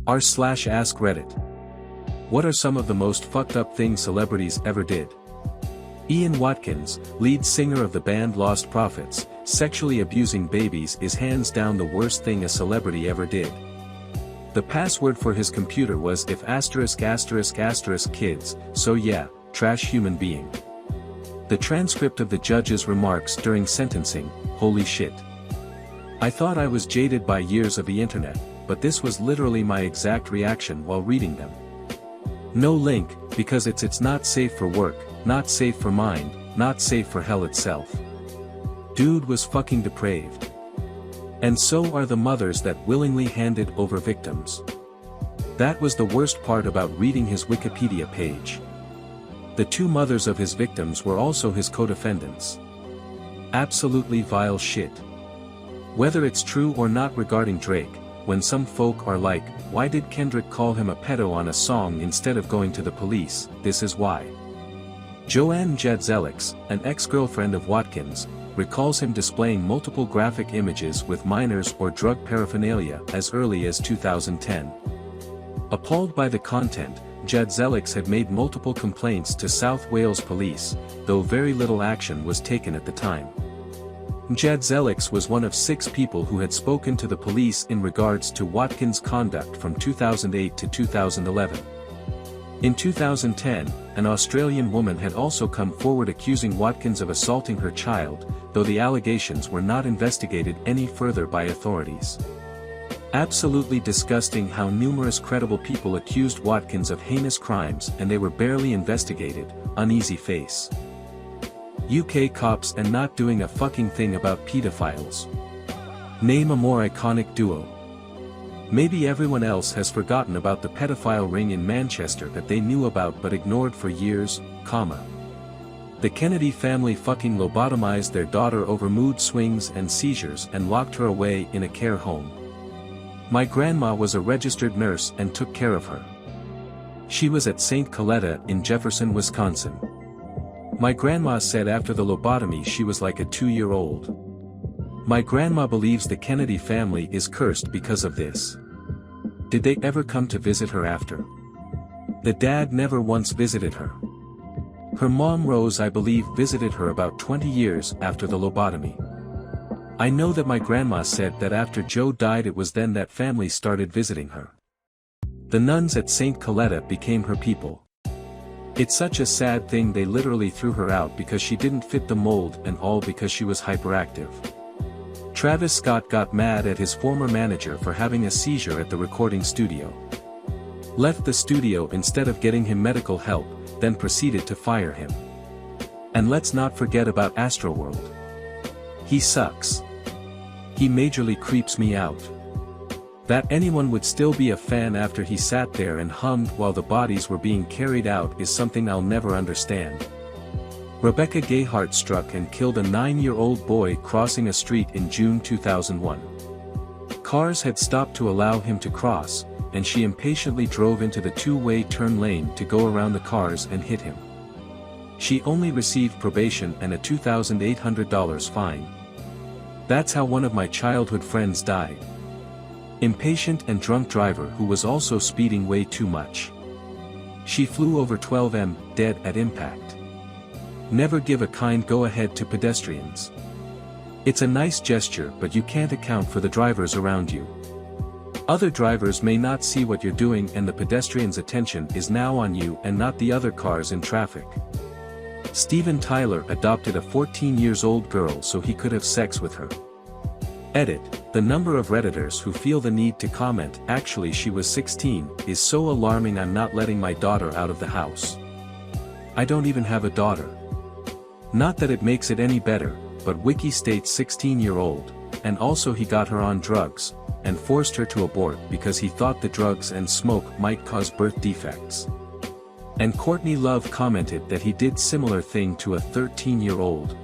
r/AskReddit. What are some of the most fucked up things celebrities ever did? Ian Watkins, lead singer of the band Lost Prophets, sexually abusing babies is hands down the worst thing a celebrity ever did. The password for his computer was if **** kids, so yeah, trash human being. The transcript of the judge's remarks during sentencing, holy shit. I thought I was jaded by years of the internet, but this was literally my exact reaction while reading them. No link, because it's not safe for work, not safe for mind, not safe for hell itself. Dude was fucking depraved. And so are the mothers that willingly handed over victims. That was the worst part about reading his Wikipedia page. The two mothers of his victims were also his co-defendants. Absolutely vile shit. Whether it's true or not regarding Drake, when some folk are like, why did Kendrick call him a pedo on a song instead of going to the police, this is why. Joanne Jadzelix, an ex-girlfriend of Watkins, recalls him displaying multiple graphic images with minors or drug paraphernalia as early as 2010. Appalled by the content, Jadzelix had made multiple complaints to South Wales police, though very little action was taken at the time. Jadzelix was one of 6 people who had spoken to the police in regards to Watkins' conduct from 2008 to 2011. In 2010, an Australian woman had also come forward accusing Watkins of assaulting her child, though the allegations were not investigated any further by authorities. Absolutely disgusting how numerous credible people accused Watkins of heinous crimes and they were barely investigated, uneasy face. UK cops and not doing a fucking thing about pedophiles. Name a more iconic duo. Maybe everyone else has forgotten about the pedophile ring in Manchester that they knew about but ignored for years, The Kennedy family fucking lobotomized their daughter over mood swings and seizures and locked her away in a care home. My grandma was a registered nurse and took care of her. She was at St. Coletta in Jefferson, Wisconsin. My grandma said after the lobotomy she was like a 2-year-old. My grandma believes the Kennedy family is cursed because of this. Did they ever come to visit her after? The dad never once visited her. Her mom Rose I believe visited her about 20 years after the lobotomy. I know that my grandma said that after Joe died it was then that family started visiting her. The nuns at St. Coletta became her people. It's such a sad thing they literally threw her out because she didn't fit the mold and all because she was hyperactive. Travis Scott got mad at his former manager for having a seizure at the recording studio. Left the studio instead of getting him medical help, then proceeded to fire him. And let's not forget about Astroworld. He sucks. He majorly creeps me out. That anyone would still be a fan after he sat there and hummed while the bodies were being carried out is something I'll never understand. Rebecca Gayheart struck and killed a 9-year-old boy crossing a street in June 2001. Cars had stopped to allow him to cross, and she impatiently drove into the 2-way turn lane to go around the cars and hit him. She only received probation and a $2,800 fine. That's how one of my childhood friends died. Impatient and drunk driver who was also speeding way too much. She flew over 12 dead at impact. Never give a kind go-ahead to pedestrians. It's a nice gesture but you can't account for the drivers around you. Other drivers may not see what you're doing and the pedestrian's attention is now on you and not the other cars in traffic. Steven Tyler adopted a 14-year-old girl so he could have sex with her. Edit, the number of Redditors who feel the need to comment actually she was 16 is so alarming I'm not letting my daughter out of the house. I don't even have a daughter. Not that it makes it any better, but Wiki states 16-year-old, and also he got her on drugs, and forced her to abort because he thought the drugs and smoke might cause birth defects. And Courtney Love commented that he did similar thing to a 13-year-old,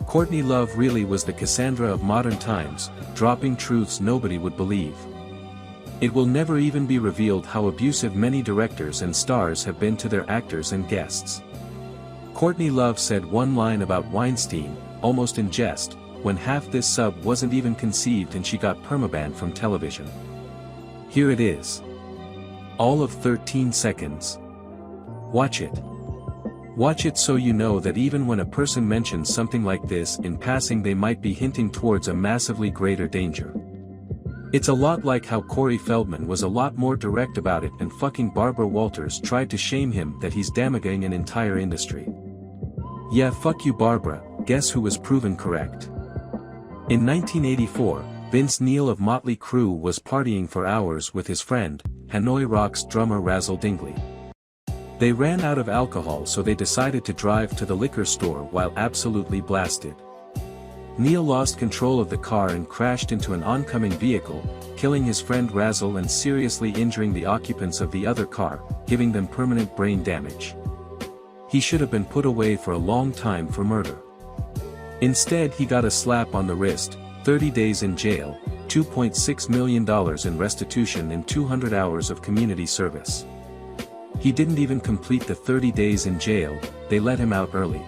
Courtney Love really was the Cassandra of modern times, dropping truths nobody would believe. It will never even be revealed how abusive many directors and stars have been to their actors and guests. Courtney Love said one line about Weinstein, almost in jest, when half this sub wasn't even conceived and she got permabanned from television. Here it is. All of 13 seconds. Watch it. Watch it so you know that even when a person mentions something like this in passing, they might be hinting towards a massively greater danger. It's a lot like how Corey Feldman was a lot more direct about it and fucking Barbara Walters tried to shame him that he's damaging an entire industry. Yeah, fuck you Barbara, guess who was proven correct? In 1984, Vince Neil of Motley Crue was partying for hours with his friend, Hanoi Rocks drummer Razzle Dingley. They ran out of alcohol, so they decided to drive to the liquor store while absolutely blasted. Neil lost control of the car and crashed into an oncoming vehicle, killing his friend Razzle and seriously injuring the occupants of the other car, giving them permanent brain damage. He should have been put away for a long time for murder. Instead, he got a slap on the wrist, 30 days in jail, $2.6 million in restitution and 200 hours of community service. He didn't even complete the 30 days in jail, they let him out early.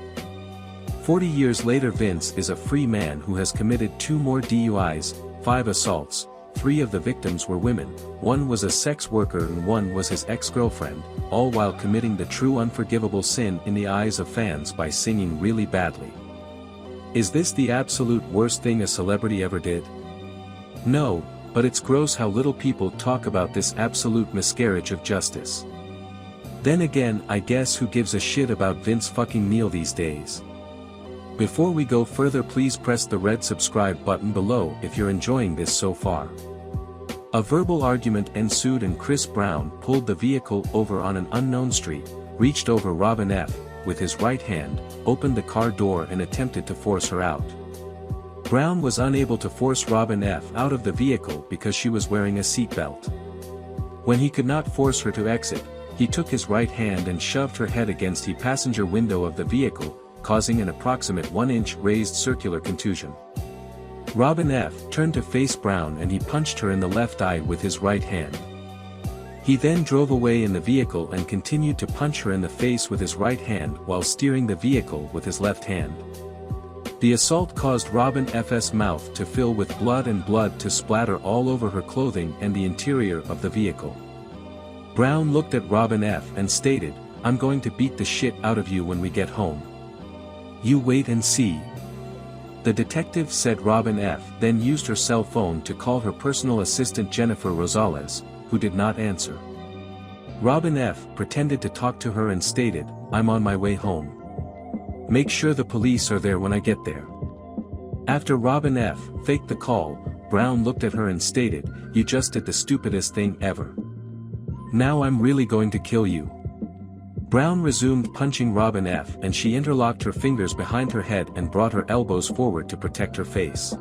40 years later, Vince is a free man who has committed 2 more DUIs, 5 assaults, 3 of the victims were women, 1 was a sex worker and 1 was his ex-girlfriend, all while committing the true unforgivable sin in the eyes of fans by singing really badly. Is this the absolute worst thing a celebrity ever did? No, but it's gross how little people talk about this absolute miscarriage of justice. Then again, I guess who gives a shit about Vince fucking Neil these days? Before we go further, please press the red subscribe button below if you're enjoying this so far. A verbal argument ensued and Chris Brown pulled the vehicle over on an unknown street, reached over Robin F. with his right hand, opened the car door and attempted to force her out. Brown was unable to force Robin F. out of the vehicle because she was wearing a seatbelt. When he could not force her to exit, he took his right hand and shoved her head against the passenger window of the vehicle, causing an approximate 1-inch raised circular contusion. Robin F. turned to face Brown and he punched her in the left eye with his right hand. He then drove away in the vehicle and continued to punch her in the face with his right hand while steering the vehicle with his left hand. The assault caused Robin F.'s mouth to fill with blood and blood to splatter all over her clothing and the interior of the vehicle. Brown looked at Robin F. and stated, "I'm going to beat the shit out of you when we get home. You wait and see." The detective said Robin F. then used her cell phone to call her personal assistant Jennifer Rosales, who did not answer. Robin F. pretended to talk to her and stated, "I'm on my way home. Make sure the police are there when I get there." After Robin F. faked the call, Brown looked at her and stated, "You just did the stupidest thing ever. Now I'm really going to kill you." Brown resumed punching Robin F. and she interlocked her fingers behind her head and brought her elbows forward to protect her face.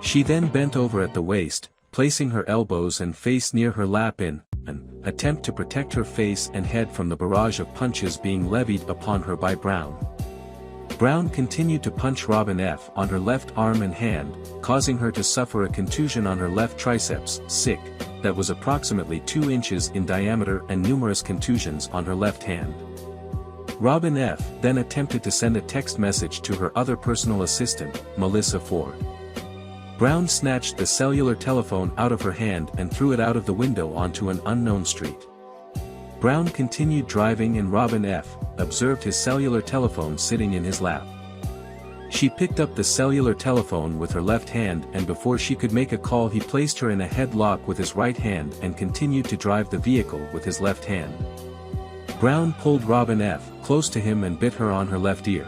She then bent over at the waist, placing her elbows and face near her lap in an attempt to protect her face and head from the barrage of punches being levied upon her by Brown. Brown continued to punch Robin F. on her left arm and hand, causing her to suffer a contusion on her left triceps, sick, that was approximately 2 inches in diameter and numerous contusions on her left hand. Robin F. then attempted to send a text message to her other personal assistant, Melissa Ford. Brown snatched the cellular telephone out of her hand and threw it out of the window onto an unknown street. Brown continued driving and Robin F. observed his cellular telephone sitting in his lap. She picked up the cellular telephone with her left hand and before she could make a call he placed her in a headlock with his right hand and continued to drive the vehicle with his left hand. Brown pulled Robin F. close to him and bit her on her left ear.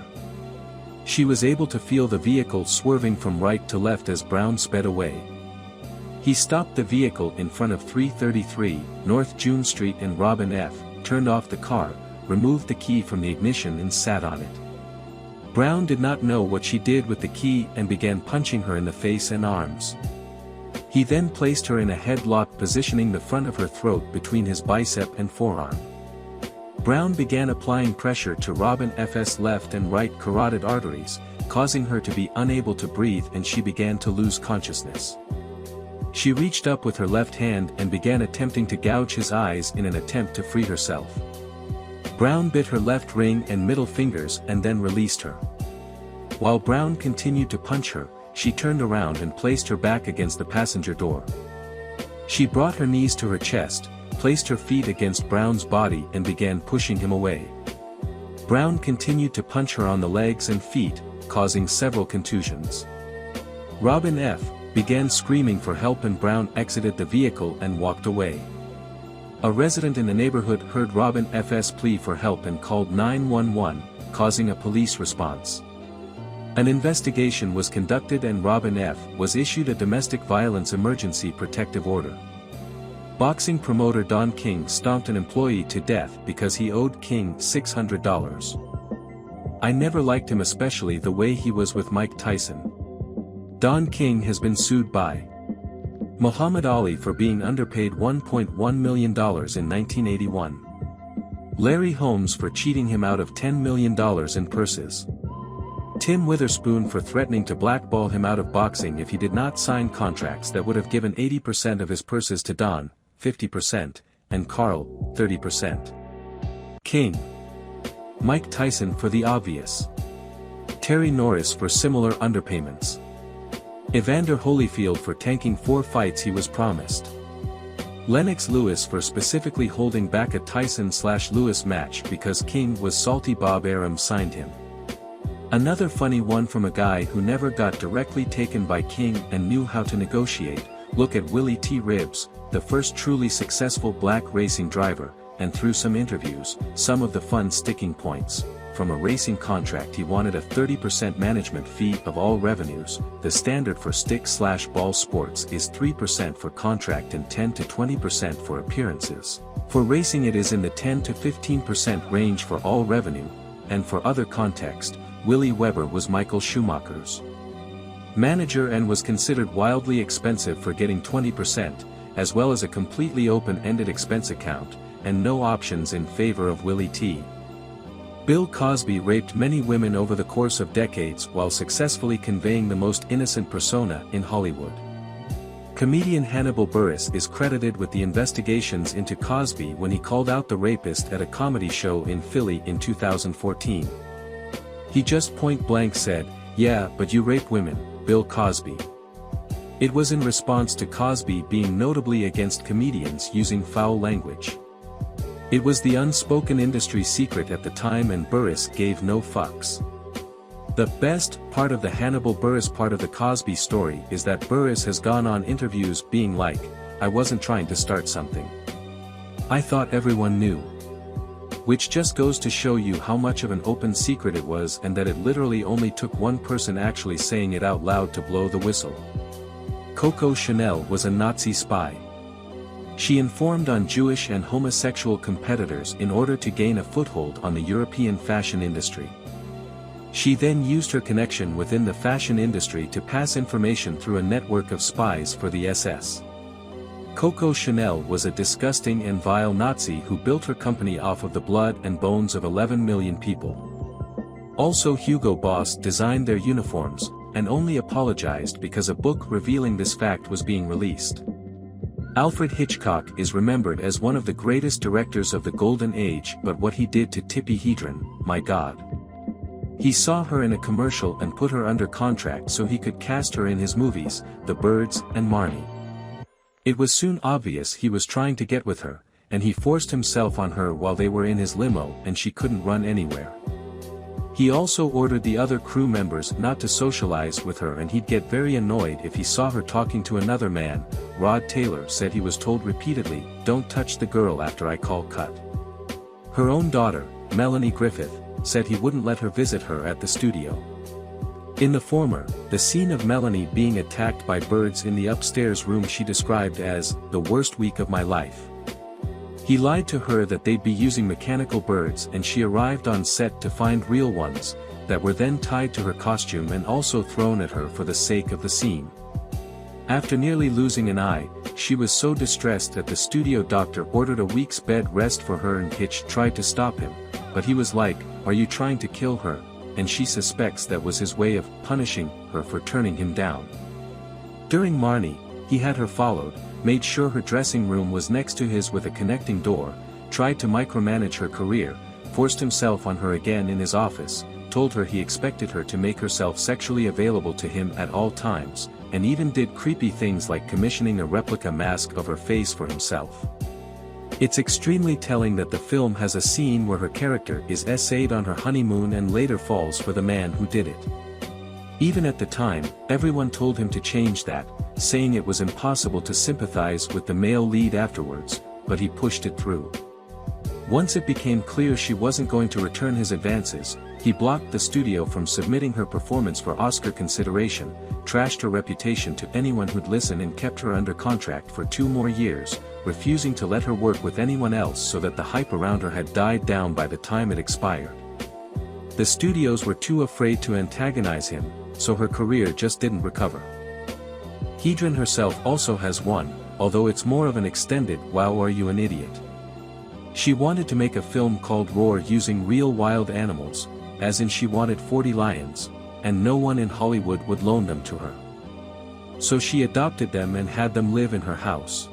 She was able to feel the vehicle swerving from right to left as Brown sped away. He stopped the vehicle in front of 333 North June Street and Robin F. turned off the car, removed the key from the ignition and sat on it. Brown did not know what she did with the key and began punching her in the face and arms. He then placed her in a headlock, positioning the front of her throat between his bicep and forearm. Brown began applying pressure to Robin F.'s left and right carotid arteries, causing her to be unable to breathe and she began to lose consciousness. She reached up with her left hand and began attempting to gouge his eyes in an attempt to free herself. Brown bit her left ring and middle fingers and then released her. While Brown continued to punch her, she turned around and placed her back against the passenger door. She brought her knees to her chest, placed her feet against Brown's body and began pushing him away. Brown continued to punch her on the legs and feet, causing several contusions. Robin F. began screaming for help and Brown exited the vehicle and walked away. A resident in the neighborhood heard Robin F.'s plea for help and called 911, causing a police response. An investigation was conducted and Robin F. was issued a domestic violence emergency protective order. Boxing promoter Don King stomped an employee to death because he owed King $600. I never liked him, especially the way he was with Mike Tyson. Don King has been sued by Muhammad Ali for being underpaid $1.1 million in 1981. Larry Holmes for cheating him out of $10 million in purses. Tim Witherspoon for threatening to blackball him out of boxing if he did not sign contracts that would have given 80% of his purses to Don, 50%, and Carl, 30%. King. Mike Tyson for the obvious. Terry Norris for similar underpayments. Evander Holyfield for tanking 4 fights he was promised. Lennox Lewis for specifically holding back a Tyson/Lewis match because King was salty Bob Arum signed him. Another funny one from a guy who never got directly taken by King and knew how to negotiate. Look at Willie T. Ribbs, the first truly successful black racing driver, and through some interviews, some of the fun sticking points. From a racing contract he wanted a 30% management fee of all revenues. The standard for stick/ball sports is 3% for contract and 10 to 20% for appearances. For racing it is in the 10 to 15% range for all revenue, and for other context, Willie Weber was Michael Schumacher's manager and was considered wildly expensive for getting 20%, as well as a completely open-ended expense account, and no options in favor of Willie T. Bill Cosby raped many women over the course of decades while successfully conveying the most innocent persona in Hollywood. Comedian Hannibal Buress is credited with the investigations into Cosby when he called out the rapist at a comedy show in Philly in 2014. He just point-blank said, "Yeah, but you rape women, Bill Cosby." It was in response to Cosby being notably against comedians using foul language. It was the unspoken industry secret at the time and Buress gave no fucks. The best part of the Hannibal Buress part of the Cosby story is that Buress has gone on interviews being like, "I wasn't trying to start something. I thought everyone knew." Which just goes to show you how much of an open secret it was and that it literally only took one person actually saying it out loud to blow the whistle. Coco Chanel was a Nazi spy. She informed on Jewish and homosexual competitors in order to gain a foothold on the European fashion industry. She then used her connection within the fashion industry to pass information through a network of spies for the SS. Coco Chanel was a disgusting and vile Nazi who built her company off of the blood and bones of 11 million people. Also Hugo Boss designed their uniforms, and only apologized because a book revealing this fact was being released. Alfred Hitchcock is remembered as one of the greatest directors of the Golden Age, but what he did to Tippi Hedren, my God. He saw her in a commercial and put her under contract so he could cast her in his movies, The Birds and Marnie. It was soon obvious he was trying to get with her, and he forced himself on her while they were in his limo and she couldn't run anywhere. He also ordered the other crew members not to socialize with her and he'd get very annoyed if he saw her talking to another man. Rod Taylor said he was told repeatedly, "Don't touch the girl after I call cut." Her own daughter, Melanie Griffith, said he wouldn't let her visit her at the studio. In the former, the scene of Melanie being attacked by birds in the upstairs room she described as, "the worst week of my life." He lied to her that they'd be using mechanical birds and she arrived on set to find real ones, that were then tied to her costume and also thrown at her for the sake of the scene. After nearly losing an eye, she was so distressed that the studio doctor ordered a week's bed rest for her and Hitch tried to stop him, but he was like, "Are you trying to kill her?" And she suspects that was his way of punishing her for turning him down. During Marnie, he had her followed, made sure her dressing room was next to his with a connecting door, tried to micromanage her career, forced himself on her again in his office, told her he expected her to make herself sexually available to him at all times, and even did creepy things like commissioning a replica mask of her face for himself. It's extremely telling that the film has a scene where her character is essayed on her honeymoon and later falls for the man who did it. Even at the time, everyone told him to change that, saying it was impossible to sympathize with the male lead afterwards, but he pushed it through. Once it became clear she wasn't going to return his advances, he blocked the studio from submitting her performance for Oscar consideration, trashed her reputation to anyone who'd listen and kept her under contract for 2 more years, refusing to let her work with anyone else so that the hype around her had died down by the time it expired. The studios were too afraid to antagonize him, so her career just didn't recover. Hedren herself also has one, although it's more of an extended "Wow, are you an idiot?" She wanted to make a film called Roar using real wild animals, as in she wanted 40 lions, and no one in Hollywood would loan them to her. So she adopted them and had them live in her house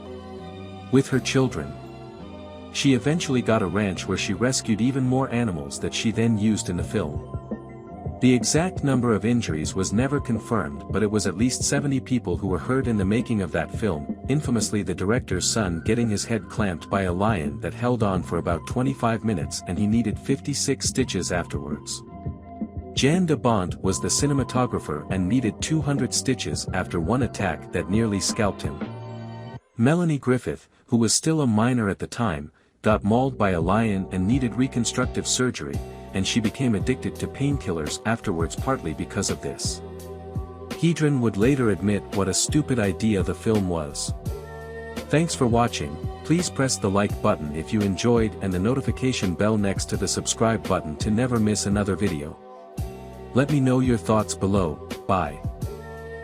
with her children. She eventually got a ranch where she rescued even more animals that she then used in the film. The exact number of injuries was never confirmed, but it was at least 70 people who were hurt in the making of that film, infamously the director's son getting his head clamped by a lion that held on for about 25 minutes and he needed 56 stitches afterwards. Jan de Bont was the cinematographer and needed 200 stitches after one attack that nearly scalped him. Melanie Griffith, who was still a minor at the time, got mauled by a lion and needed reconstructive surgery, and she became addicted to painkillers afterwards partly because of this. Hedren would later admit what a stupid idea the film was. Thanks for watching. Please press the like button if you enjoyed and the notification bell next to the subscribe button to never miss another video. Let me know your thoughts below. Bye.